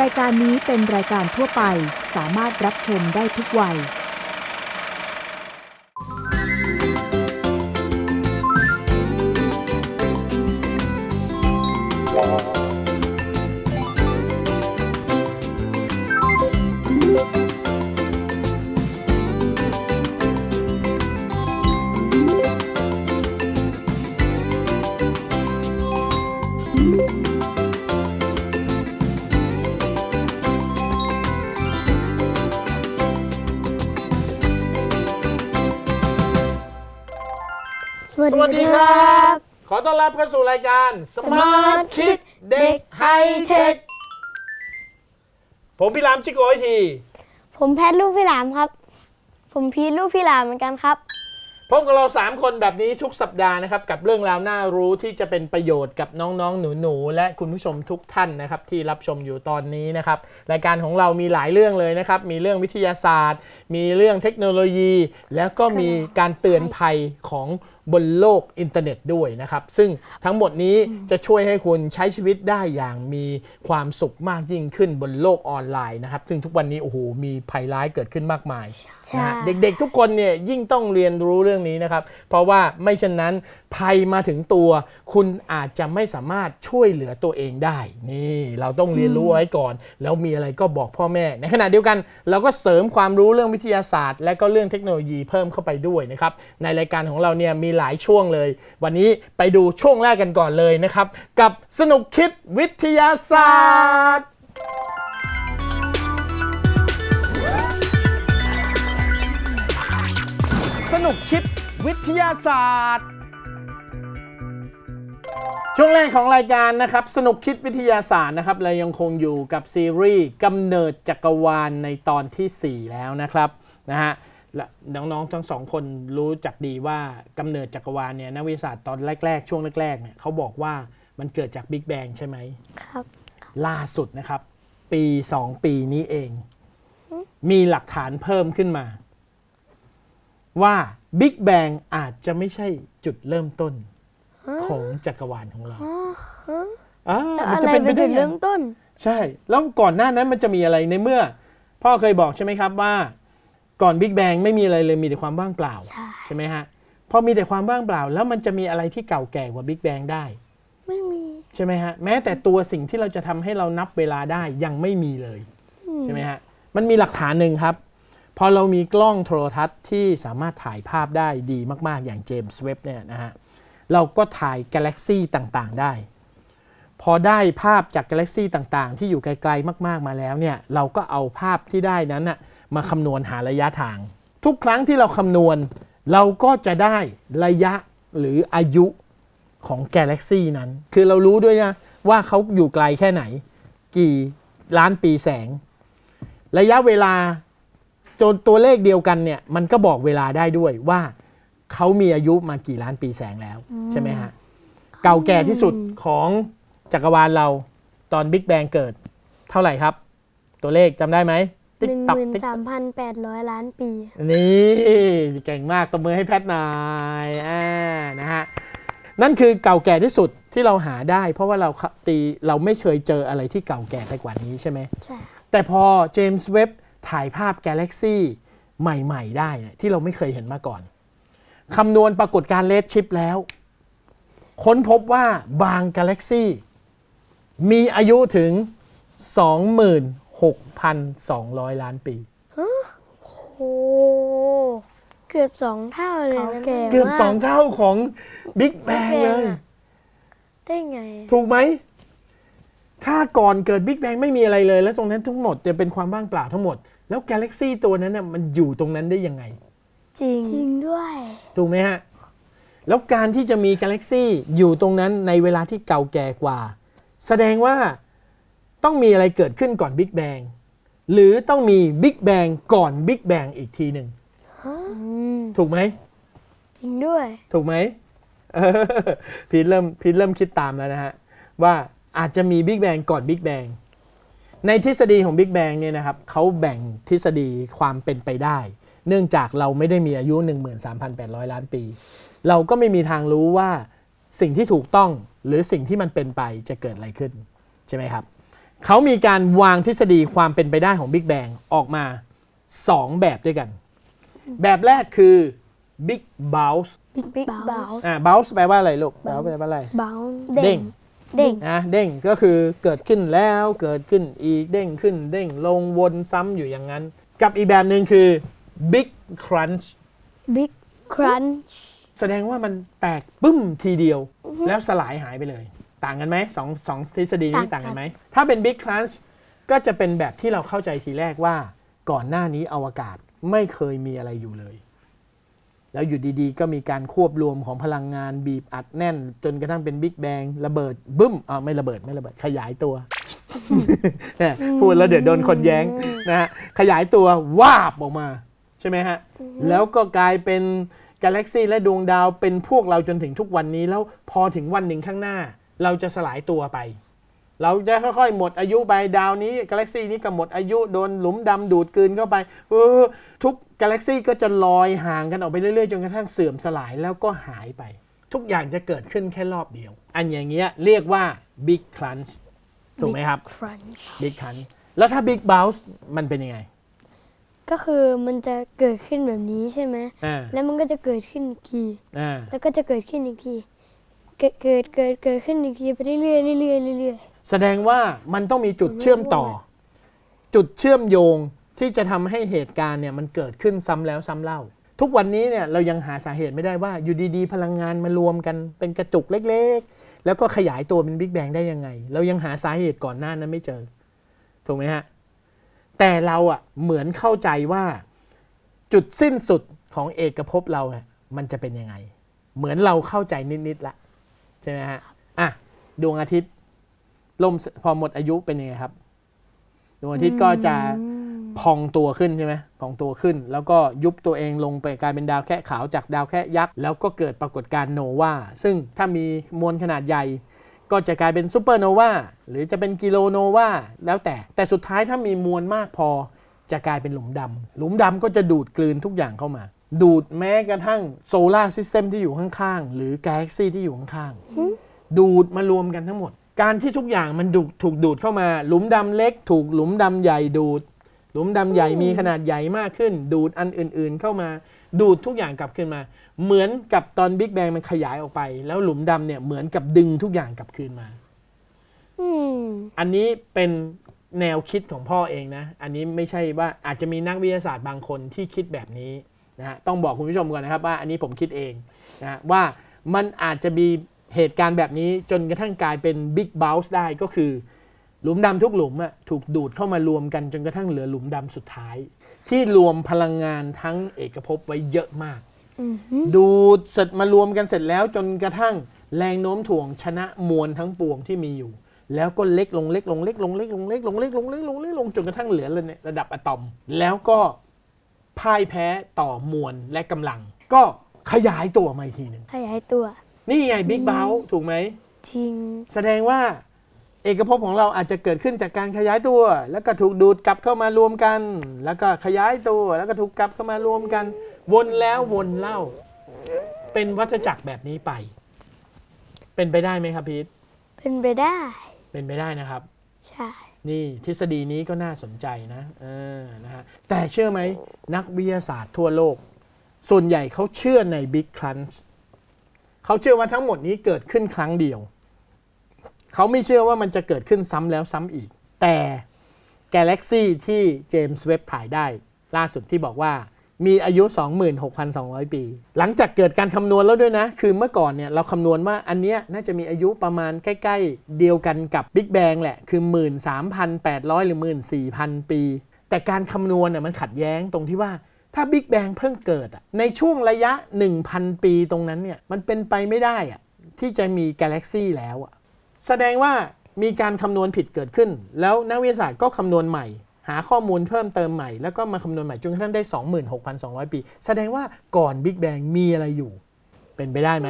รายการนี้เป็นรายการทั่วไปสามารถรับชมได้ทุกวัยสวัสดีครับขอต้อนรับเข้าสู่รายการ Smart Kid เด็กไฮเทคผมพี่รามชิโกะที ผมแพทย์ลูกพี่หลามครับผมพีทลูกพี่หลามเหมือนกันครับพบกับเรา3คนแบบนี้ทุกสัปดาห์นะครับกับเรื่องราวน่ารู้ที่จะเป็นประโยชน์กับน้องๆหนูๆและคุณผู้ชมทุกท่านนะครับที่รับชมอยู่ตอนนี้นะครับรายการของเรามีหลายเรื่องเลยนะครับมีเรื่องวิทยาศาสตร์มีเรื่องเทคโนโลยีแล้วก็มีการเตือนภัยของบนโลกอินเทอร์เน็ตด้วยนะครับซึ่งทั้งหมดนี้จะช่วยให้คุณใช้ชีวิตได้อย่างมีความสุขมากยิ่งขึ้นบนโลกออนไลน์นะครับซึ่งทุกวันนี้โอ้โหมีภัยร้ายเกิดขึ้นมากมายนะฮะเด็กๆทุกคนเนี่ยยิ่งต้องเรียนรู้เรื่องนี้นะครับเพราะว่าไม่เช่นนั้นภัยมาถึงตัวคุณอาจจะไม่สามารถช่วยเหลือตัวเองได้นี่เราต้องเรียนรู้ไว้ก่อนแล้วมีอะไรก็บอกพ่อแม่ในขณะเดียวกันเราก็เสริมความรู้เรื่องวิทยาศาสตร์และก็เรื่องเทคโนโลยีเพิ่มเข้าไปด้วยนะครับในรายการของเราเนี่ยมีหลายช่วงเลยวันนี้ไปดูช่วงแรกกันก่อนเลยนะครับกับสนุกคิดวิทยาศาสตร์สนุกคิดวิทยาศาสตร์ช่วงแรกของรายการนะครับสนุกคิดวิทยาศาสตร์นะครับเรายังคงอยู่กับซีรีส์กำเนิดจักรวาลในตอนที่4แล้วนะครับนะฮะและน้องๆทั้งสองคนรู้จักดีว่ากำเนิดจักรวาลเนี่ยนักวิทยาศาสตร์ตอนแรกๆช่วงแรกๆเนี่ยเขาบอกว่ามันเกิดจากบิ๊กแบงใช่ไหมครับล่าสุดนะครับปี2 ปีนี้เองมีหลักฐานเพิ่มขึ้นมาว่าบิ๊กแบงอาจจะไม่ใช่จุดเริ่มต้นของจักรวาลของเรามันจะเป็นจุดเริ่มต้นใช่แล้วก่อนหน้านั้นมันจะมีอะไรในเมื่อพ่อเคยบอกใช่ไหมครับว่าก่อนบิ๊กแบงไม่มีอะไรเลยมีแต่ความว่างเปล่าใช่ไหมฮะพอมีแต่ความว่างเปล่าแล้วมันจะมีอะไรที่เก่าแก่กว่าบิ๊กแบงได้ไม่มีใช่ไหมฮะแม้แต่ตัวสิ่งที่เราจะทำให้เรานับเวลาได้ยังไม่มีเลยใช่ไหมฮะมันมีหลักฐานหนึ่งครับพอเรามีกล้องโทรทัศน์ที่สามารถถ่ายภาพได้ดีมากๆอย่างเจมส์เว็บเนี่ยนะฮะเราก็ถ่ายกาแล็กซี่ต่างๆได้พอได้ภาพจากกาแล็กซี่ต่างๆที่อยู่ไกลๆมากๆมาแล้วเนี่ยเราก็เอาภาพที่ได้นั้นน่ะมาคำนวณหาระยะทางทุกครั้งที่เราคำนวณเราก็จะได้ระยะหรืออายุของกาแล็กซี่นั้นคือเรารู้ด้วยนะว่าเขาอยู่ไกลแค่ไหนกี่ล้านปีแสงระยะเวลาจนตัวเลขเดียวกันเนี่ยมันก็บอกเวลาได้ด้วยว่าเขามีอายุมากี่ล้านปีแสงแล้วใช่ไหมฮะเก่าแก่ที่สุดของจักรวาลเราตอนบิ๊กแบงเกิดเท่าไหร่ครับตัวเลขจำได้ไหม13,800 ล้านปีนี่เก่งมากตบมือให้แพทนายนะฮะนั่นคือเก่าแก่ที่สุดที่เราหาได้เพราะว่าเราไม่เคยเจออะไรที่เก่าแก่ไปกว่านี้ใช่ไหมใช่แต่พอเจมส์เว็บถ่ายภาพกาแล็กซี่ใหม่ๆได้ที่เราไม่เคยเห็นมาก่อนคำนวณปรากฏการณ์เรดชิปแล้วค้นพบว่าบางกาแล็กซี่มีอายุถึง 26,200 ล้านปีโอ้เกือบ2 เท่าเลยนะเกือบ2 เท่าของบิ๊กแบงเลยได้ไงถูกไหมถ้าก่อนเกิดบิ๊กแบงไม่มีอะไรเลยแล้วตรงนั้นทั้งหมดจะเป็นความว่างเปล่าทั้งหมดแล้วกาแล็กซี่ตัวนั้นน่ะมันอยู่ตรงนั้นได้ยังไงจริงด้วยถูกไหมฮะแล้วการที่จะมีกาแล็กซี่อยู่ตรงนั้นในเวลาที่เก่าแก่กว่าแสดงว่าต้องมีอะไรเกิดขึ้นก่อนบิ๊กแบงหรือต้องมีบิ๊กแบงก่อนบิ๊กแบงอีกทีหนึ่งถูกไหมจริงด้วยถูกไหมพีทเริ่มคิดตามแล้วนะฮะว่าอาจจะมีบิ๊กแบงก่อนบิ๊กแบงในทฤษฎีของบิ๊กแบงเนี่ยนะครับเขาแบ่งทฤษฎีความเป็นไปได้เนื่องจากเราไม่ได้มีอายุ 13,800 ล้านปีเราก็ไม่มีทางรู้ว่าสิ่งที่ถูกต้องหรือสิ่งที่มันเป็นไปจะเกิดอะไรขึ้นใช่ไหมครับ เขามีการวางทฤษฎีความเป็นไปได้ของ Big Bang ออกมา 2 แบบด้วยกัน แบบแรกคือ Big Bounce Big Bounce Bounce แปลว่าอะไรลูก Bounce แปลว่าอะไร Bounce เด้ง เด้ง เด้งก็คือเกิดขึ้นแล้วเกิดขึ้นอีกเด้งขึ้นเด้งลงวนซ้ำอยู่อย่างนั้น กับอีกแบบหนึ่งคือ Big Crunch Big Crunch แสดงว่ามันแตกปึ้มทีเดียวแล้วสลายหายไปเลย ต่างกันไหมสองทฤษฎีนี้ต่างกันไหม ถ้าเป็น Big Crunch ก็จะเป็นแบบที่เราเข้าใจทีแรกว่าก่อนหน้านี้อวกาศไม่เคยมีอะไรอยู่เลย แล้วอยู่ดีๆก็มีการควบรวมของพลังงานบีบอัดแน่น จนกระทั่งเป็นบิ๊กแบงระเบิดบึ้มไม่ระเบิดขยายตัว พูดแล้วเดี๋ยวโดนคนแย้งนะฮะขยายตัววาบออกมาใช่ไหมฮะ แล้วก็กลายเป็นกาแล็กซี่และดวงดาวเป็นพวกเราจนถึงทุกวันนี้แล้วพอถึงวันหนึ่งข้างหน้า เราจะสลายตัวไป เราจะค่อยๆหมดอายุไปดาวนี้กาแล็กซี่นี้ก็หมดอายุโดนหลุมดำดูดกลืนเข้าไปทุกกาแล็กซี่ก็จะลอยห่างกันออกไปเรื่อยๆจนกระทั่งเสื่อมสลายแล้วก็หายไป ทุกอย่างจะเกิดขึ้นแค่รอบเดียวอันอย่างเงี้ยเรียกว่า Big Crunch ถูกไหมครับ Crunch Big Crunch แล้วถ้า Big Bounce มันเป็นยังไง ก็คือมันจะเกิดขึ้นแบบนี้ใช่ไหมแล้วมันก็จะเกิดขึ้นอีกทีแล้วก็จะเกิดขึ้นอีกทีเกิดขึ้นอีกทีไปเรื่อยๆเรื่อยๆเรื่อยๆแสดงว่ามันต้องมีจุดเชื่อมต่อ จุดเชื่อมโยงที่จะทำให้เหตุการณ์เนี่ยมันเกิดขึ้นซ้ำแล้วซ้ำเล่าทุกวันนี้เนี่ยเรายังหาสาเหตุไม่ได้ว่าอยู่ดีๆพลังงานมารวมกันเป็นกระจุกเล็กๆแล้วก็ขยายตัวเป็นบิ๊กแบงได้ยังไงเรายังหาสาเหตุก่อนหน้านั้นไม่เจอถูกไหมฮะแต่เราเหมือนเข้าใจว่าจุดสิ้นสุดของเอกภพเรามันจะเป็นยังไงเหมือนเราเข้าใจนิดๆละใช่ไหมฮะดวงอาทิตย์ล่มพอหมดอายุเป็นยังไงครับดวงอาทิตย์ก็จะพองตัวขึ้นใช่ไหมพองตัวขึ้นแล้วก็ยุบตัวเองลงไปกลายเป็นดาวแค่ขาวจากดาวแค่ยักษ์แล้วก็เกิดปรากฏการณ์โนวาซึ่งถ้ามีมวลขนาดใหญ่ก็จะกลายเป็นซูเปอร์โนวาหรือจะเป็นกิโลโนวาแล้วแต่สุดท้ายถ้ามีมวลมากพอจะกลายเป็นหลุมดำก็จะดูดกลืนทุกอย่างเข้ามาดูดแม้กระทั่งโซลาร์ซิสเต็มที่อยู่ข้างๆหรือกาแล็กซี่ที่อยู่ข้างๆดูดมารวมกันทั้งหมดการที่ทุกอย่างมันถูกดูดเข้ามาหลุมดำเล็กถูกหลุมดำใหญ่ดูดหลุมดำใหญ่มีขนาดใหญ่มากขึ้นดูดอันอื่นๆเข้ามาดูดทุกอย่างกลับขึ้นมาเหมือนกับตอนบิ๊กแบงมันขยายออกไปแล้วหลุมดำเนี่ยเหมือนกับดึงทุกอย่างกลับคืนมาอันนี้เป็นแนวคิดของพ่อเองนะอันนี้ไม่ใช่ว่าอาจจะมีนักวิทยาศาสตร์บางคนที่คิดแบบนี้นะฮะต้องบอกคุณผู้ชมก่อนนะครับว่าอันนี้ผมคิดเองนะว่ามันอาจจะมีเหตุการณ์แบบนี้จนกระทั่งกลายเป็น Big Bounce ได้ก็คือหลุมดำทุกหลุมถูกดูดเข้ามารวมกันจนกระทั่งเหลือหลุมดำสุดท้ายที่รวมพลังงานทั้งเอกภพไว้เยอะมากดูดเสร็จมารวมกันเสร็จแล้วจนกระทั่งแรงโน้มถ่วงชนะมวลทั้งปวงที่มีอยู่แล้วก็เล็กลงจนกระทั่งเหลือระดับอะตอมแล้วก็พ่ายแพ้ต่อมวลและกำลังก็ขยายตัวมาอีกทีนึงขยายตัวนี่ไง Big Bounce ถูกไหมจริงแสดงว่าเอกภพของเราอาจจะเกิดขึ้นจากการขยายตัวแล้วก็ถูกดูดกลับเข้ามารวมกันแล้วก็ขยายตัวแล้วก็ถูกกลับเข้ามารวมกันวนแล้ววนเล่าเป็นวัฏจักรแบบนี้ไปเป็นไปได้ไหมครับพีทเป็นไปได้นะครับใช่นี่ทฤษฎีนี้ก็น่าสนใจนะนะฮะแต่เชื่อไหมนักวิทยาศาสตร์ทั่วโลกส่วนใหญ่เขาเชื่อใน Big Crunch เขาเชื่อว่าทั้งหมดนี้เกิดขึ้นครั้งเดียวเขาไม่เชื่อว่ามันจะเกิดขึ้นซ้ำแล้วซ้ำอีกแต่กาแล็กซี่ที่เจมส์เว็บถ่ายได้ล่าสุดที่บอกว่ามีอายุ 26,200 ปีหลังจากเกิดการคำนวณแล้วด้วยนะคือเมื่อก่อนเนี่ยเราคำนวณว่าอันเนี้ยน่าจะมีอายุประมาณใกล้ๆเดียวกันกับบิ๊กแบงแหละคือ 13,800 หรือ 14,000 ปีแต่การคำนวณมันขัดแย้งตรงที่ว่าถ้าบิ๊กแบงเพิ่งเกิดในช่วงระยะ 1,000 ปีตรงนั้นเนี่ยมันเป็นไปไม่ได้ที่จะมีกาแล็กซี่แล้วแสดงว่ามีการคำนวณผิดเกิดขึ้นแล้วนักวิทยาศาสตร์ก็คำนวณใหม่หาข้อมูลเพิ่มเติมใหม่แล้วก็มาคำนวณใหม่จนกระทั่งได้ 26,200 ปีแสดงว่าก่อนบิ๊กแบงมีอะไรอยู่เป็นไปได้ไหม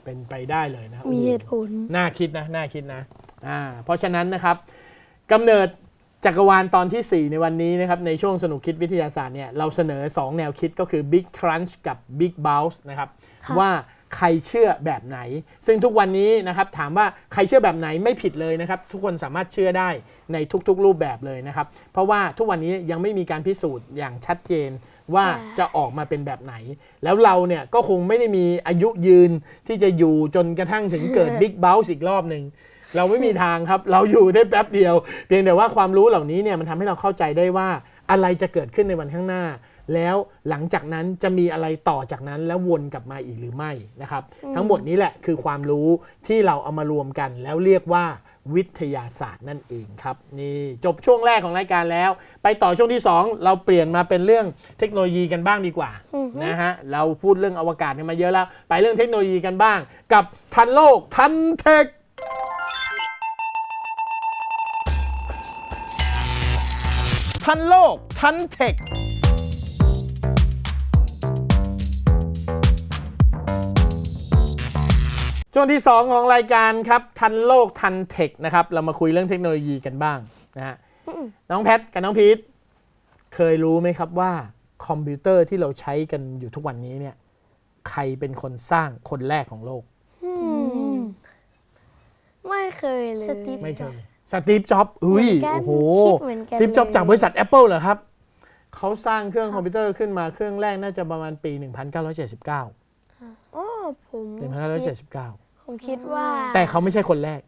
เป็นไปได้เลยนะมีเหตุผลน่าคิดนะเพราะฉะนั้นนะครับกำเนิดจักรวาลตอนที่4ในวันนี้นะครับในช่วงสนุกคิดวิทยาศาสตร์เนี่ยเราเสนอ2แนวคิดก็คือ Big Crunch กับ Big Bounce นะครับว่า ใครเชื่อแบบไหนซึ่งทุกวันนี้นะครับถามว่าใครเชื่อแบบไหนไม่ผิดเลยนะครับทุกคนสามารถเชื่อได้ในทุกๆรูปแบบเลยนะครับเพราะว่าทุกวันนี้ยังไม่มีการพิสูจน์อย่างชัดเจนว่าจะออกมาเป็นแบบไหนแล้วเราเนี่ยก็คงไม่ได้มีอายุยืนที่จะอยู่จนกระทั่งถึงเกิดบิ๊กเบ้าส์อีกรอบหนึ่งเราไม่มีทางครับเราอยู่ได้แป๊บเดียวเพียงแต่ว่าความรู้เหล่านี้เนี่ยมันทำให้เราเข้าใจได้ว่าอะไรจะเกิดขึ้นในวันข้างหน้าแล้วหลังจากนั้นจะมีอะไรต่อจากนั้นแล้ววนกลับมาอีกหรือไม่นะครับทั้งหมดนี้แหละคือความรู้ที่เราเอามารวมกันแล้วเรียกว่าวิทยาศาสตร์นั่นเองครับนี่จบช่วงแรกของรายการแล้วไปต่อช่วงที่2เราเปลี่ยนมาเป็นเรื่องเทคโนโลยีกันบ้างดีกว่านะฮะเราพูดเรื่องอวกาศกันมาเยอะแล้วไปเรื่องเทคโนโลยีกันบ้างกับทันโลกทันเทคทันโลกทันเทคช่วงที่2ของรายการครับทันโลกทันเทคนะครับเรามาคุยเรื่องเทคโนโลยีกันบ้างนะฮะน้องแพทกับน้องพีทเคยรู้ไหมครับว่าคอมพิวเตอร์ที่เราใช้กันอยู่ทุกวันนี้เนี่ยใครเป็นคนสร้างคนแรกของโลกไม่เคยเลยไม่เคยสตีฟจ็อบส์อุ้ยโอ้โหสตีฟจ็อบส์จากบริษัท Apple เหรอครับเขาสร้างเครื่องคอมพิวเตอร์ขึ้นมาเครื่องแรกน่าจะประมาณปี1979อ๋อผมคิดว่าแต่เขาไม่ใช่คนแรก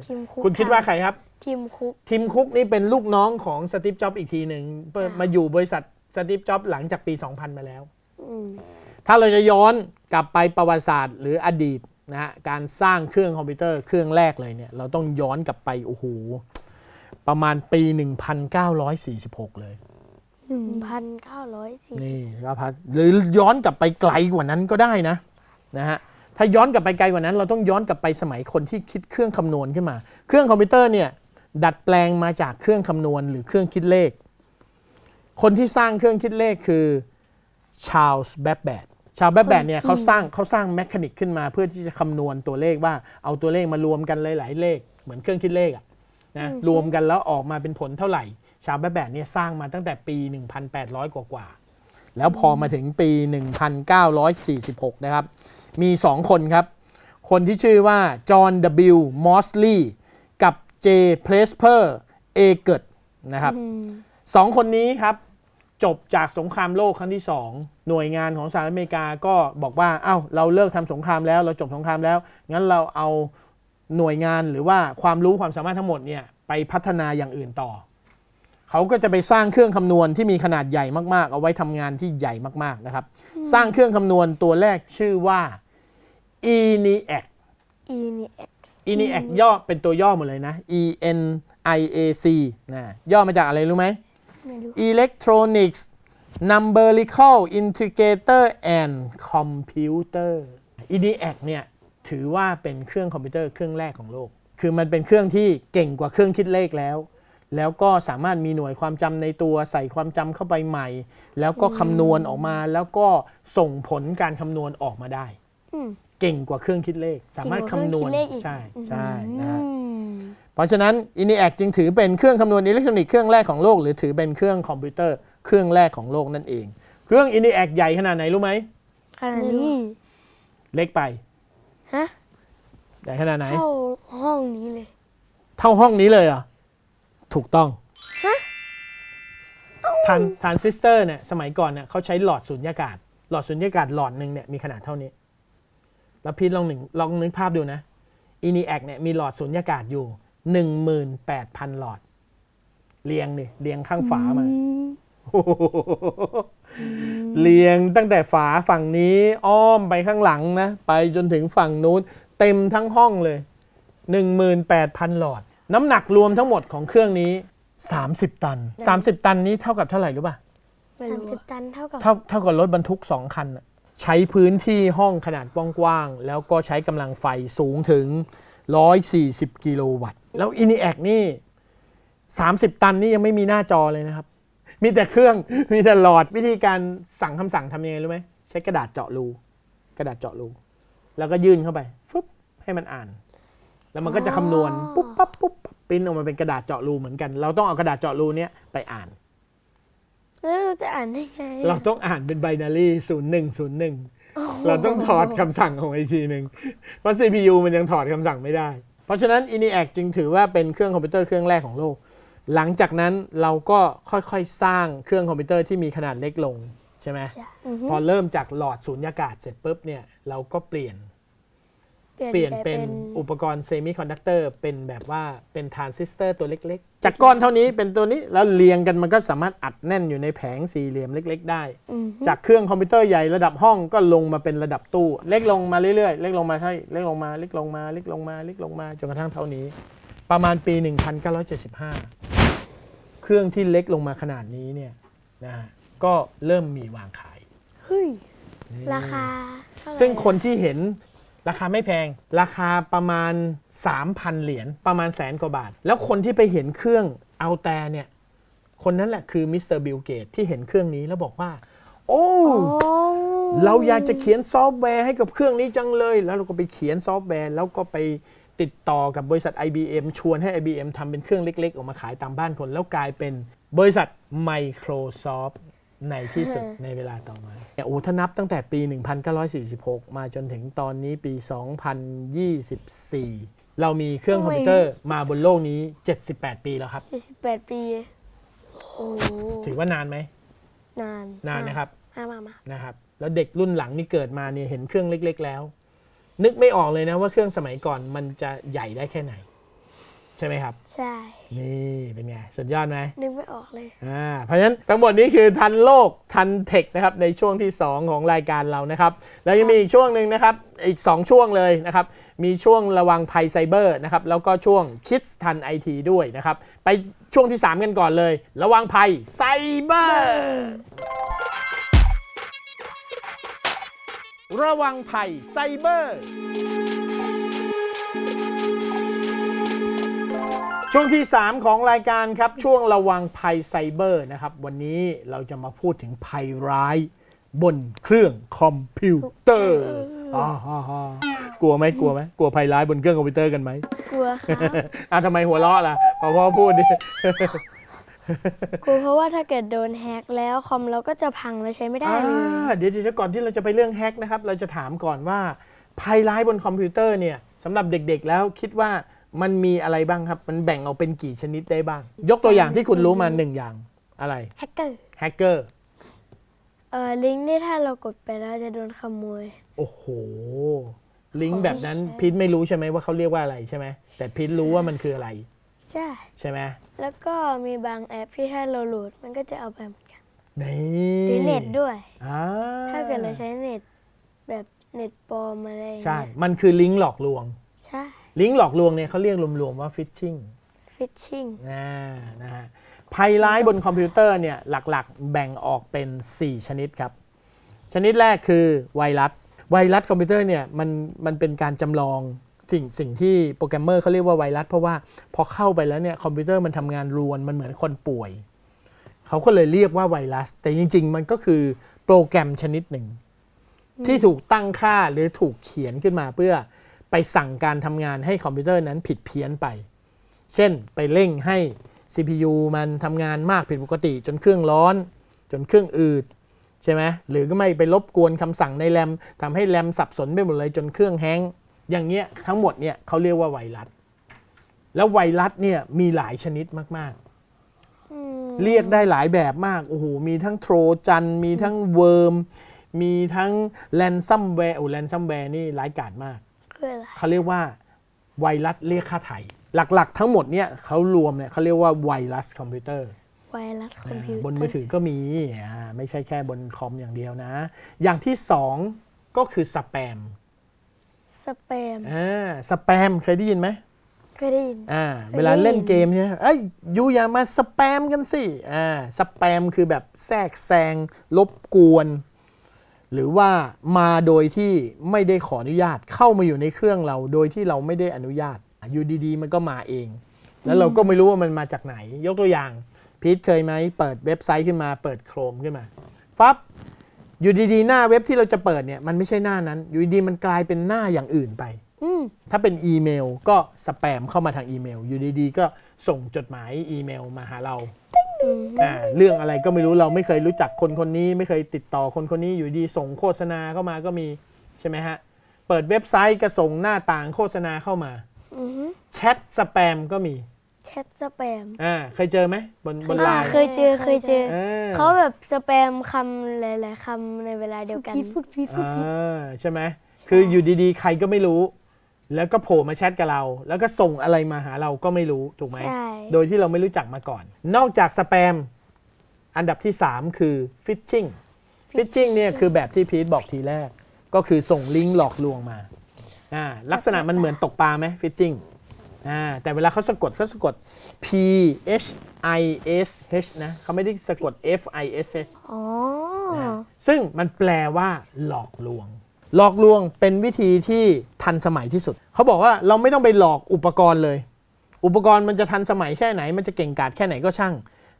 ทีมคุกคุณคิดว่าใครครับทีมคุกนี่เป็นลูกน้องของสตีฟจ็อบส์อีกทีหนึ่งมาอยู่บริษัทสตีฟจ็อบส์หลังจากปี 2000 มาแล้วถ้าเราจะย้อนกลับไปประวัติศาสตร์หรืออดีตนะฮะการสร้างเครื่องคอมพิวเตอร์เครื่องแรกเลยเนี่ยเราต้องย้อนกลับไปโอ้โหประมาณปี 1946 เลย 1940นี่ครับหรือย้อนกลับไปไกลกว่านั้นก็ได้นะฮะถ้าย้อนกลับไปไกลกว่านั้นเราต้องย้อนกลับไปสมัยคนที่คิดเครื่องคำนวณขึ้นมาเครื่องคอมพิวเตอร์เนี่ยดัดแปลงมาจากเครื่องคำนวณหรือเครื่องคิดเลขคนที่สร้างเครื่องคิดเลขคือชาร์ลส์แบปแบตเนี่ยเขาสร้างแมคานิกขึ้นมาเพื่อที่จะคำนวณตัวเลขว่าเอาตัวเลขมารวมกันหลายๆเลขเหมือนเครื่องคิดเลขนะรวมกันแล้วออกมาเป็นผลเท่าไหร่ชาร์ลส์แบปแบตเนี่ยสร้างมาตั้งแต่ปี 1,800 กว่าแล้วพอมาถึงปี 1946 นะครับมี2คนครับคนที่ชื่อว่าจอห์น W. มอสลีย์กับ J. เพลสเพอร์ เอเกิร์ตนะครับ2 คนนี้ครับจบจากสงครามโลกครั้งที่2หน่วยงานของสหรัฐอเมริกาก็บอกว่าเราเลิกทำสงครามแล้วเราจบสงครามแล้วงั้นเราเอาหน่วยงานหรือว่าความรู้ความสามารถทั้งหมดเนี่ยไปพัฒนาอย่างอื่นต่อเขาก็จะไปสร้างเครื่องคำนวณที่มีขนาดใหญ่มากๆเอาไว้ทำงานที่ใหญ่มากๆนะครับสร้างเครื่องคำนวณตัวแรกชื่อว่า ENIAC ย่อเป็นตัวย่อหมดเลยนะ ENIAC นะย่อมาจากอะไรรู้ไหม Electronics Numerical Integrator and Computer ENIAC เนี่ยถือว่าเป็นเครื่องคอมพิวเตอร์เครื่องแรกของโลกคือมันเป็นเครื่องที่เก่งกว่าเครื่องคิดเลขแล้วก็สามารถมีหน่วยความจำในตัวใส่ความจำเข้าไปใหม่แล้วก็คำนวณออกมาแล้วก็ส่งผลการคำนวณออกมาได้เก่งกว่าเครื่องคิดเลขสามารถคำนวณใช่นะเพราะฉะนั้น ENIAC จึงถือเป็นเครื่องคำนวณอิเล็กทรอนิกส์เครื่องแรกของโลกหรือถือเป็นเครื่องคอมพิวเตอร์เครื่องแรกของโลกนั่นเองเครื่อง ENIAC ใหญ่ขนาดไหนรู้ไหมขนาดนี้เล็กไปใหญ่ขนาดไหนเท่าห้องนี้เลยเท่าห้องนี้เลยเหรอถูกต้องทรานซิสเตอร์เนี่ยสมัยก่อนเนี่ยเขาใช้หลอดสุญญากาศหลอดหนึ่งเนี่ยมีขนาดเท่านี้แล้วพี่ลองนึกภาพดูนะ ENIAC เนี่ยมีหลอดสุญญากาศอยู่ 18,000 หลอดเรียงข้างฝามาเรียงตั้งแต่ฝาฝั่งนี้อ้อมไปข้างหลังนะไปจนถึงฝั่งนู้นเต็มทั้งห้องเลย 18,000 หลอดน้ำหนักรวมทั้งหมดของเครื่องนี้30 ตัน30 ตันนี้เท่ากับเท่าไหร่รู้ป่ะ30 ตันเท่ากับรถบรรทุก2 คันใช้พื้นที่ห้องขนาดกว้างๆแล้วก็ใช้กำลังไฟสูงถึง140 กิโลวัตต์แล้ว ENIAC นี่30 ตันนี่ยังไม่มีหน้าจอเลยนะครับมีแต่เครื่องมีแต่หลอดวิธีการสั่งคำสั่งทำยังไงรู้ไหมใช้กระดาษเจาะรูแล้วก็ยื่นเข้าไปฟึบให้มันอ่านแล้วมันก็จะคำนวณปุ๊บปั๊บปริ้นออกมาเป็นกระดาษเจาะรูเหมือนกันเราต้องเอากระดาษเจาะรูเนี้ยไปอ่านแล้วเราจะอ่านได้ไงเราต้องอ่านเป็นไบนารี0101 เราต้องถอดคำสั่งของอีกทีหนึ่งเพราะ CPU มันยังถอดคำสั่งไม่ได้เพราะฉะนั้น ENIAC จึงถือว่าเป็นเครื่องคอมพิวเตอร์เครื่องแรกของโลกหลังจากนั้นเราก็ค่อยๆสร้างเครื่องคอมพิวเตอร์ที่มีขนาดเล็กลงใช่ไหมพอเริ่มจากหลอดสูญญากาศเสร็จปุ๊บเนี่ยเราก็เปลี่ยนเป็นอุปกรณ์เซมิคอนดักเตอร์เป็นแบบว่าเป็นทรานซิสเตอร์ตัวเล็กๆจากก้อนเท่านี้เป็นตัวนี้แล้วเรียงกันมันก็สามารถอัดแน่นอยู่ในแผงสี่เหลี่ยมเล็กๆได้จากเครื่องคอมพิวเตอร์ใหญ่ระดับห้องก็ลงมาเป็นระดับตู้เล็กลงมาเรื่อยๆเล็กลงมาให้เล็กลงมาเล็กลงมาเล็กลงมาเล็กลงมาจนกระทั่งเท่านี้ประมาณปี 1975 เครื่องที่เล็กลงมาขนาดนี้เนี่ยนะฮะก็เริ่มมีวางขาย เฮ้ยราคาเท่าไหร่ ซึ่งคนที่เห็นราคาไม่แพงราคาประมาณ 3,000 เหรียญประมาณ100,000 กว่าบาทแล้วคนที่ไปเห็นเครื่องเอาแต่เนี่ยคนนั้นแหละคือมิสเตอร์บิลเกตที่เห็นเครื่องนี้แล้วบอกว่าโอ้เราอยากจะเขียนซอฟต์แวร์ให้กับเครื่องนี้จังเลยแล้วเราก็ไปเขียนซอฟต์แวร์แล้วก็ไปติดต่อกับบริษัท IBM ชวนให้ IBM ทำเป็นเครื่องเล็กๆออกมาขายตามบ้านคนแล้วกลายเป็นบริษัท Microsoft ในที่สุดในเวลาต่อมาโอ้ถ้านับตั้งแต่ปี 1946 มาจนถึงตอนนี้ปี 2024 เรามีเครื่องคอมพิวเตอร์มาบนโลกนี้ 78 ปีแล้วครับ 48 ปีโอ้ ถือว่านานไหม นานนะครับ มา นะครับแล้วเด็กรุ่นหลังนี่เกิดมาเนี่ยเห็นเครื่องเล็กๆแล้วนึกไม่ออกเลยนะว่าเครื่องสมัยก่อนมันจะใหญ่ได้แค่ไหนใช่ไหมครับใช่นี่เป็นไงสุดยอดไหมนึกไม่ออกเลยเพราะฉะนั้นทั้งหมดนี้คือทันโลกทันเทคนะครับในช่วงที่2ของรายการเรานะครับแล้วยังมีอีกช่วงหนึ่งนะครับอีก2ช่วงเลยนะครับมีช่วงระวังภัยไซเบอร์นะครับแล้วก็ช่วงคิดทันไอทีด้วยนะครับไปช่วงที่3กันก่อนเลยระวังภัยไซเบอร์ระวังภัยไซเบอร์ช่วงที่3ของรายการครับช่วงระวังภัยไซเบอร์นะครับวันนี้เราจะมาพูดถึงภัยร้ายบนเครื่องคอมพิวเตอร์กลัวไหมกลัวภัยร้ายบนเครื่องคอมพิวเตอร์กันไหมกลัวครับทำไมหัวเราะล่ะพอพูดดิกลัวเพราะว่าถ้าเกิดโดนแฮกแล้วคอมเราก็จะพังแล้วใช้ไม่ได้เลยเดี๋ยวก่อนที่เราจะไปเรื่องแฮกนะครับเราจะถามก่อนว่าภัยร้ายบนคอมพิวเตอร์เนี่ยสำหรับเด็กๆแล้วคิดว่ามันมีอะไรบ้างครับมันแบ่งออกเป็นกี่ชนิดได้บ้างยกตัวอย่างที่คุณรู้มา1อย่างอะไรแฮกเกอร์ลิงก์นี่ถ้าเรากดไปแล้วจะโดนขโมยโอ้โหลิงก์แบบนั้นพีทไม่รู้ใช่ไหมว่าเขาเรียกว่าอะไรใช่ไหมแต่พีทรู้ว่ามันคืออะไรใช่ไหมแล้วก็มีบางแอปที่ถ้าเราโหลดมันก็จะเอาไปเหมือนกันหรือเน็ตด้วยถ้าเกิดเราใช้เน็ตแบบเน็ตปลอมอะไรใช่มันคือลิงก์หลอกลวงใช่ลิงก์หลอกลวงเนี่ยเขาเรียกรวมๆว่าฟิชชิ่งนะฮะภัยร้ายบนคอมพิวเตอร์เนี่ยหลักๆแบ่งออกเป็น4ชนิดครับชนิดแรกคือไวรัสคอมพิวเตอร์เนี่ยมันเป็นการจำลองสิ่งที่โปรแกรมเมอร์เขาเรียกว่าไวรัสเพราะว่าพอเข้าไปแล้วเนี่ยคอมพิวเตอร์มันทำงานรวนมันเหมือนคนป่วยเขาก็เลยเรียกว่าไวรัสแต่จริงๆมันก็คือโปรแกรมชนิดหนึ่งที่ถูกตั้งค่าหรือถูกเขียนขึ้นมาเพื่อไปสั่งการทำงานให้คอมพิวเตอร์นั้นผิดเพี้ยนไปเช่นไปเร่งให้ CPU มันทำงานมากผิดปกติจนเครื่องร้อนจนเครื่องอืดใช่ไหมหรือก็ไม่ไปรบกวนคำสั่งในแรมทำให้แรมสับสนไปหมดเลยจนเครื่องแฮงก์อย่างเงี้ยทั้งหมดเนี่ยเขาเรียกว่าไวรัสแล้วไวรัสเนี่ยมีหลายชนิดมากๆเรียกได้หลายแบบมากโอ้โหมีทั้งโทรจันมีทั้งเวิร์มมีทั้งแรนซัมแวร์แรนซัมแวร์นี่ร้ายกาจมากเขาเรียกว่าไวรัสเรียกค่าไถ่หลักๆทั้งหมดเนี่ยเขารวมเนี่ยเขาเรียกว่าไวรัสคอมพิวเตอร์บนมือถือก็มีไม่ใช่แค่บนคอมอย่างเดียวนะอย่างที่2ก็คือสแปมสแปมเคยได้ยินไหมเคยได้ยินเวลาเล่นเกมเนี่ยยูอย่ามาสแปมกันสิสแปมคือแบบแทรกแซงรบกวนหรือว่ามาโดยที่ไม่ได้ขออนุญาตเข้ามาอยู่ในเครื่องเราโดยที่เราไม่ได้อนุญาตอยู่ดีๆมันก็มาเองแล้วเราก็ไม่รู้ว่ามันมาจากไหนยกตัวอย่างพีทเคยไหมเปิดเว็บไซต์ขึ้นมาเปิดโครมขึ้นมาปั๊บอยู่ดีๆหน้าเว็บที่เราจะเปิดเนี่ยมันไม่ใช่หน้านั้นอยู่ดีๆมันกลายเป็นหน้าอย่างอื่นไปถ้าเป็นอีเมลก็สแปมเข้ามาทางอีเมลอยู่ดีๆก็ส่งจดหมายอีเมลมาหาเรา เรื่องอะไรก็ไม่รู้เราไม่เคยรู้จักคนคนนี้ไม่เคยติดต่อคนคนนี้อยู่ดีส่งโฆษณาเข้ามาก็มีใช่ไหมฮะเปิดเว็บไซต์ก็ส่งหน้าต่างโฆษณาเข้ามาแชทสแปมก็มีแชทสแปมเคยเจอไหมบนไลน์เคยเจอเขาแบบสแปมคำหลายๆคำในเวลาเดียวกันพูดผิดใช่ไหมคืออยู่ดีๆใครก็ไม่รู้แล้วก็โผล่มาแชทกับเราแล้วก็ส่งอะไรมาหาเราก็ไม่รู้ถูกไหมโดยที่เราไม่รู้จักมาก่อนนอกจากสแปมอันดับที่3คือฟิชชิ่งเนี่ยคือแบบที่พีทบอกทีแรกก็คือส่งลิงก์หลอกลวงมาลักษณะมันเหมือนตกปลาไหมฟิชชิ่งแต่เวลาเขาสะกดP H I S H นะเขาไม่ได้สะกด F I S H ซึ่งมันแปลว่าหลอกลวงเป็นวิธีที่ทันสมัยที่สุดเขาบอกว่าเราไม่ต้องไปหลอกอุปกรณ์เลยอุปกรณ์มันจะทันสมัยแค่ไหนมันจะเก่งกาจแค่ไหนก็ช่าง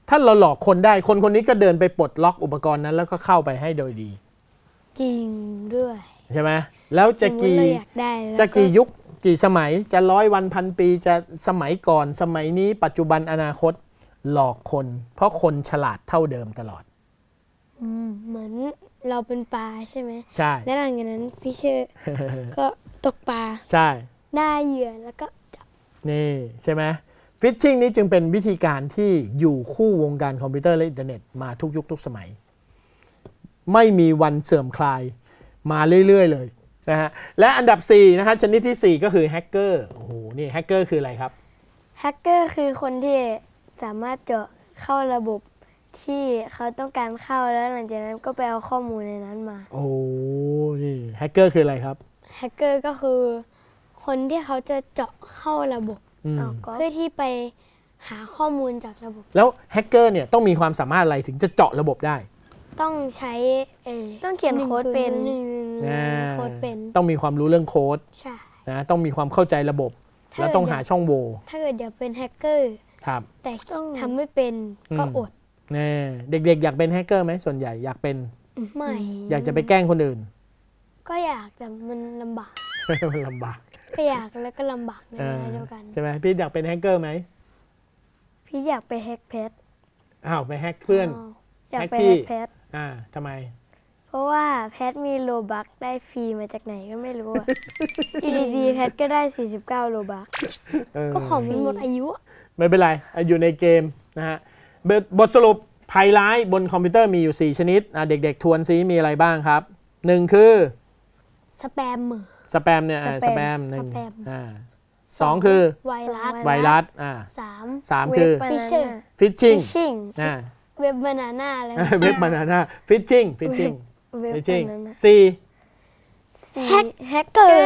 ถ้าเราหลอกคนได้คนนี้ก็เดินไปปลดล็อกอุปกรณ์นั้นแล้วก็เข้าไปให้โดยดีจริงด้วยใช่ไหมแล้วจะกี่ยุคกี่สมัยจะ100 วันพันปีจะสมัยก่อนสมัยนี้ปัจจุบันอนาคตหลอกคนเพราะคนฉลาดเท่าเดิมตลอดเหมือนเราเป็นปลาใช่ไหมใช่และหลังจากนั้นฟิชเชอร์ก็ตกปลาใช่ได้เหยื่อแล้วก็จับนี่ใช่ไหมฟิชชิ่งนี้จึงเป็นวิธีการที่อยู่คู่วงการคอมพิวเตอร์และอินเทอร์เน็ตมาทุกยุคทุกสมัยไม่มีวันเสื่อมคลายมาเรื่อยๆเลยนะฮะและอันดับ4นะฮะชนิดที่4ก็คือแฮกเกอร์โอ้โหนี่แฮกเกอร์คืออะไรครับแฮกเกอร์คือคนที่สามารถเจาะเข้าระบบที่เขาต้องการเข้าแล้วหลังจากนั้นก็ไปเอาข้อมูลในนั้นมาโอ้นี่แฮกเกอร์คืออะไรครับแฮกเกอร์ก็คือคนที่เขาจะเจาะเข้าระบบเพื่อที่ไปหาข้อมูลจากระบบแล้วแฮกเกอร์เนี่ยต้องมีความสามารถอะไรถึงจะเจาะระบบได้ต้องใช้ต้องเขียนโค้ดเป็นต้องมีความรู้เรื่องโค้ดใช่นะต้องมีความเข้าใจระบบแล้วต้องหาช่องโหว่ถ้าเกิดอยากเป็นแฮกเกอร์ครับแต่ต้องทำไม่เป็นก็อดเด็กๆอยากเป็นแฮกเกอร์ไหมส่วนใหญ่อยากเป็นไม่อยากจะไปแกล้งคนอื่นก็อยากแต่มันลำบากมันลำบากก็อยากแล้วก็ลำบากในเวลาเดียวกันใช่ไหมพี่อยากเป็นแฮกเกอร์ไหมพี่อยากไปแฮกเพจไปแฮกเพื่อนอยากไปแฮกเพจทำไมเพราะว่าแพทมีโลบัคได้ฟรีมาจากไหนก็ไม่รู้GDD แพทก็ได้49โลบัคก็ของมันหมดอายุไม่เป็นไรอยู่ในเกมนะฮะบทสรุปภัยร้ายบนคอมพิวเตอร์มีอยู่4ชนิดเด็กๆทวนซิมีอะไรบ้างครับ1คือสแปมเนี่ยสแปม2คือไวรัส3คือฟิชชิ่งเว็บบานาน่าอะไรเว็บบานาน่าฟิชชิ่งแฮกเกอร์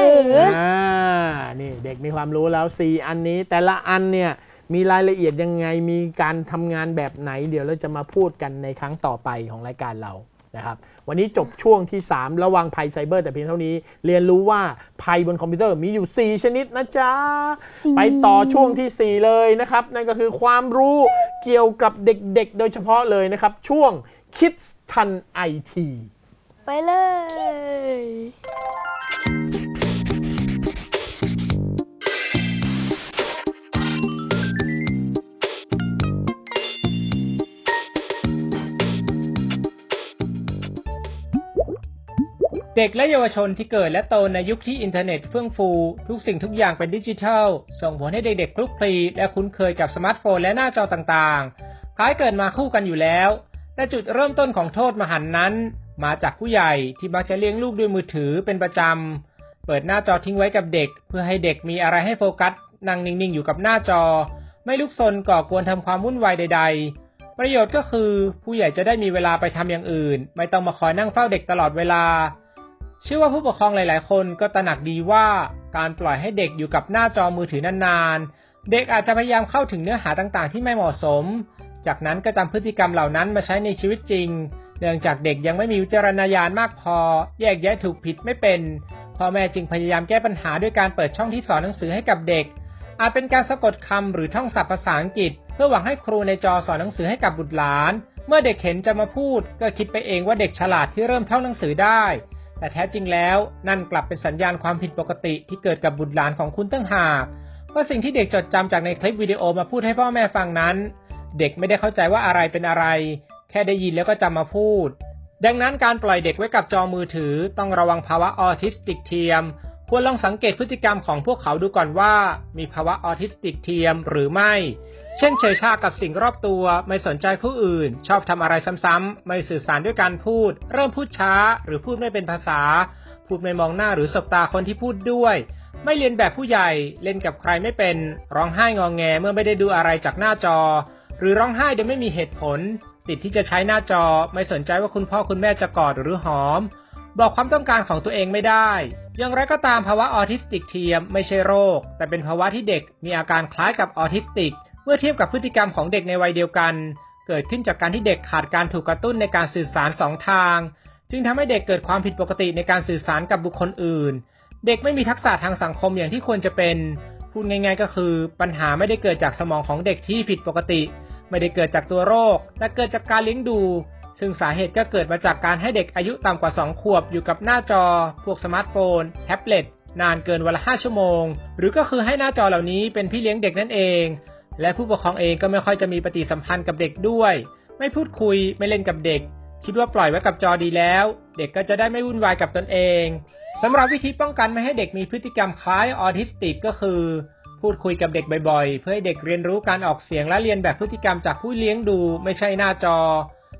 นี่เด็กมีความรู้แล้ว4อันนี้แต่ละอันเนี่ยมีรายละเอียดยังไงมีการทำงานแบบไหนเดี๋ยวเราจะมาพูดกันในครั้งต่อไปของรายการเรานะครับวันนี้จบช่วงที่3ระวังภัยไซเบอร์แต่เพียงเท่านี้เรียนรู้ว่าภัยบนคอมพิวเตอร์มีอยู่4ชนิดนะจ๊ะไปต่อช่วงที่4เลยนะครับนั่นก็คือความรู้เกี่ยวกับเด็กๆโดยเฉพาะเลยนะครับช่วง Kids ทัน IT ไปเลย เด็กและเยาวชนที่เกิดและโตในยุคที่อินเทอร์เน็ตเฟื่องฟูทุกสิ่งทุกอย่างเป็นดิจิทัลส่งผลให้เด็กๆคลุกคลีและคุ้นเคยกับสมาร์ทโฟนและหน้าจอต่างๆคล้ายเกิดมาคู่กันอยู่แล้วแต่จุดเริ่มต้นของโทษมหันต์นั้นมาจากผู้ใหญ่ที่มักจะเลี้ยงลูกด้วยมือถือเป็นประจำเปิดหน้าจอทิ้งไว้กับเด็กเพื่อให้เด็กมีอะไรให้โฟกัสนั่งนิ่งๆอยู่กับหน้าจอไม่ลุกซนก่อกวนทำความวุ่นวายใดๆประโยชน์ก็คือผู้ใหญ่จะได้มีเวลาไปทำอย่างอื่นไม่ต้องมาคอยนั่งเฝ้าเด็กตลอดเวลาเชื่อว่าผู้ปกครองหลายๆคนก็ตระหนักดีว่าการปล่อยให้เด็กอยู่กับหน้าจอมือถือนานๆเด็กอาจจะพยายามเข้าถึงเนื้อหาต่างๆที่ไม่เหมาะสมจากนั้นก็จำพฤติกรรมเหล่านั้นมาใช้ในชีวิตจริงเนื่องจากเด็กยังไม่มีวิจารณญาณมากพอแยกแยะถูกผิดไม่เป็นพ่อแม่จึงพยายามแก้ปัญหาด้วยการเปิดช่องที่สอนหนังสือให้กับเด็กอาจเป็นการสะกดคำหรือท่องศัพท์ภาษาอังกฤษเพื่อหวังให้ครูในจอสอนหนังสือให้กับบุตรหลานเมื่อเด็กเห็นจะมาพูดก็คิดไปเองว่าเด็กฉลาดที่เริ่มท่องหนังสือได้แต่แท้จริงแล้วนั่นกลับเป็นสัญญาณความผิดปกติที่เกิดกับบุตรหลานของคุณตั้งหากว่าสิ่งที่เด็กจดจำจากในคลิปวิดีโอมาพูดให้พ่อแม่ฟังนั้น เด็กไม่ได้เข้าใจว่าอะไรเป็นอะไรแค่ได้ยินแล้วก็จำมาพูดดังนั้นการปล่อยเด็กไว้กับจอมือถือต้องระวังภาวะออทิสติกเทียมควรลองสังเกตพฤติกรรมของพวกเขาดูก่อนว่ามีภาวะออทิสติกเทียมหรือไม่เช่นเฉยชากับสิ่งรอบตัวไม่สนใจผู้อื่นชอบทำอะไรซ้ำๆไม่สื่อสารด้วยการพูดเริ่มพูดช้าหรือพูดไม่เป็นภาษาพูดไม่มองหน้าหรือสบตาคนที่พูดด้วยไม่เรียนแบบผู้ใหญ่เล่นกับใครไม่เป็นร้องไห้งอแงเมื่อไม่ได้ดูอะไรจากหน้าจอหรือร้องไห้โดยไม่มีเหตุผลติดที่จะใช้หน้าจอไม่สนใจว่าคุณพ่อคุณแม่จะกอดหรือหอมบอกความต้องการของตัวเองไม่ได้อย่างไรก็ตามภาวะออทิสติกเทียมไม่ใช่โรคแต่เป็นภาวะที่เด็กมีอาการคล้ายกับออทิสติกเมื่อเทียบกับพฤติกรรมของเด็กในวัยเดียวกันเกิดขึ้นจากการที่เด็กขาดการถูกกระตุ้นในการสื่อสาร2ทางจึงทำให้เด็กเกิดความผิดปกติในการสื่อสารกับบุคคลอื่นเด็กไม่มีทักษะทางสังคมอย่างที่ควรจะเป็นพูดง่ายๆก็คือปัญหาไม่ได้เกิดจากสมองของเด็กที่ผิดปกติไม่ได้เกิดจากตัวโรคแต่เกิดจากการเลี้ยงดูซึ่งสาเหตุก็เกิดมาจากการให้เด็กอายุต่ำกว่า2 ขวบอยู่กับหน้าจอพวกสมาร์ทโฟนแท็บเล็ตนานเกินวันละ5 ชั่วโมงหรือก็คือให้หน้าจอเหล่านี้เป็นพี่เลี้ยงเด็กนั่นเองและผู้ปกครองเองก็ไม่ค่อยจะมีปฏิสัมพันธ์กับเด็กด้วยไม่พูดคุยไม่เล่นกับเด็กคิดว่าปล่อยไว้กับจอดีแล้วเด็กก็จะได้ไม่วุ่นวายกับตนเองสำหรับวิธีป้องกันไม่ให้เด็กมีพฤติกรรมคล้ายออทิสติกก็คือพูดคุยกับเด็กบ่อยๆเพื่อให้เด็กเรียนรู้การออกเสียงและเรียนแบบพฤติกรรมจากผู้เลี้ยงดูไม่ใช่หน้าจอ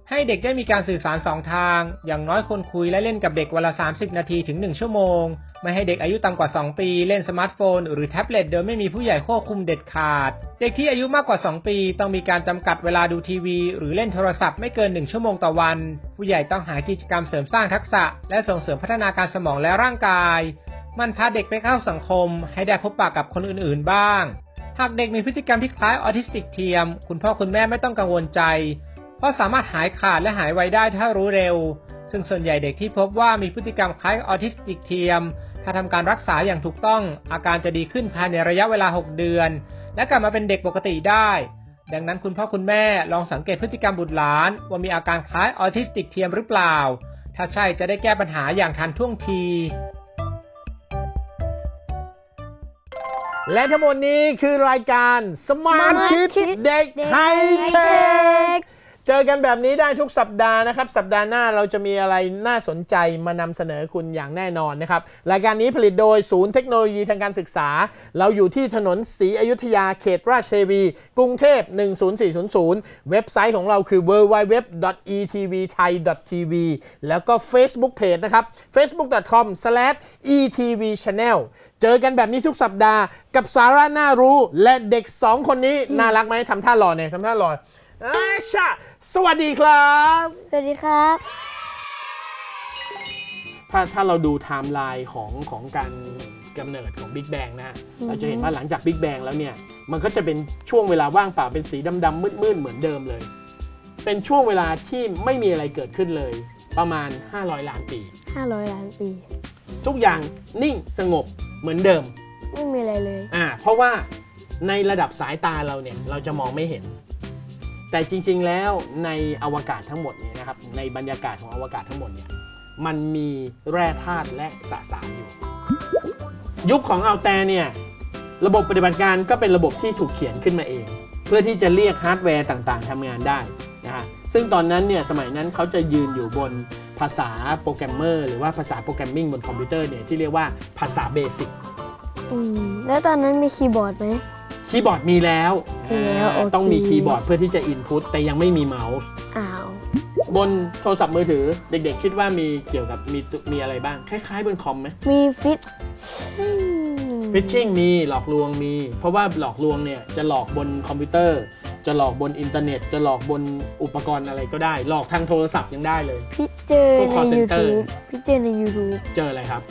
ให้เด็กได้มีการสื่อสาร2 ทางอย่างน้อยควรคุยและเล่นกับเด็กวันละ30 นาทีถึง1 ชั่วโมงไม่ให้เด็กอายุต่ำกว่า2 ปีเล่นสมาร์ทโฟนหรือแท็บเล็ตโดยไม่มีผู้ใหญ่ควบคุมเด็ดขาดเด็กที่อายุมากกว่า2 ปีต้องมีการจำกัดเวลาดูทีวีหรือเล่นโทรศัพท์ไม่เกิน1 ชั่วโมงต่อวันผู้ใหญ่ต้องหากิจกรรมเสริมสร้างทักษะและส่งเสริมพัฒนาการสมองและร่างกายมันพาเด็กไปเข้าสังคมให้ได้พบปะกับคนอื่นๆบ้างหากเด็กมีพฤติกรรมที่คล้ายออทิสติกเทียมคุณพ่อคุณแม่ไม่ต้องกังวลใจเพราะสามารถหายขาดและหายไวได้ถ้ารู้เร็วซึ่งส่วนใหญ่เด็กที่พบว่ามีพฤติกรรมคล้ายออทิสติกเทียมถ้าทำการรักษาอย่างถูกต้องอาการจะดีขึ้นภายในระยะเวลา6 เดือนและกลับมาเป็นเด็กปกติได้ดังนั้นคุณพ่อคุณแม่ลองสังเกตพฤติกรรมบุตรหลานว่ามีอาการคล้ายออทิสติกเทียมหรือเปล่าถ้าใช่จะได้แก้ปัญหาอย่างทันท่วงทีและทั้งหมดนี้คือรายการ Smart Kids เด็กไฮเทคเจอกันแบบนี้ได้ทุกสัปดาห์นะครับสัปดาห์หน้าเราจะมีอะไรน่าสนใจมานำเสนอคุณอย่างแน่นอนนะครับรายการนี้ผลิตโดยศูนย์เทคโนโลยีทางการศึกษาเราอยู่ที่ถนนศรีอยุธยาเขตราชเทวีกรุงเทพ10400เว็บไซต์ของเราคือ www.etvthai.tv แล้วก็ Facebook Page นะครับ facebook.com/etvchannel เจอกันแบบนี้ทุกสัปดาห์กับสาระน่ารู้และเด็ก2 คนนี้น่ารักไหมทำท่าหล่อเนี่ยทำท่าหล่อสวัสดีครับสวัสดีครับถ้าเราดูไทม์ไลน์ของการกำเนิดของ Big Bang นะฮะเราจะเห็นว่าหลังจาก Big Bang แล้วเนี่ยมันก็จะเป็นช่วงเวลาว่างเปล่าเป็นสีดำๆมืดๆเหมือนเดิมเลยเป็นช่วงเวลาที่ไม่มีอะไรเกิดขึ้นเลยประมาณ500 ล้านปี500 ล้านปีทุกอย่างนิ่งสงบเหมือนเดิมไม่มีอะไรเลยเพราะว่าในระดับสายตาเราเนี่ยเราจะมองไม่เห็นแต่จริงๆแล้วในอวกาศทั้งหมดเนี่ยนะครับในบรรยากาศของอวกาศทั้งหมดเนี่ยมันมีแร่ธาตุและสสารอยู่ยุคของอัลแตร์เนี่ยระบบปฏิบัติการก็เป็นระบบที่ถูกเขียนขึ้นมาเองเพื่อที่จะเรียกฮาร์ดแวร์ต่างๆทำงานได้นะฮะซึ่งตอนนั้นเนี่ยสมัยนั้นเขาจะยืนอยู่บนภาษาโปรแกรมเมอร์หรือว่าภาษาโปรแกรมมิ่งบนคอมพิวเตอร์เนี่ยที่เรียกว่าภาษาเบสิกแล้วตอนนั้นมีคีย์บอร์ดไหมคีย์บอร์ดมีแล้วต้องมีคีย์บอร์ดเพื่อที่จะอินพุตแต่ยังไม่มีเมาส์บนโทรศัพท์มือถือเด็กๆคิดว่ามีเกี่ยวกับมีอะไรบ้างคล้ายๆบนคอมไหมมีฟิชชิ่งมีหลอกลวงมีเพราะว่าหลอกลวงเนี่ยจะหลอกบนคอมพิวเตอร์จะหลอกบนอินเทอร์เน็ตจะหลอกบนอุปกรณ์อะไรก็ได้หลอกทางโทรศัพท์ยังได้เลยพี่เจอใน YouTube เจออะไรครับ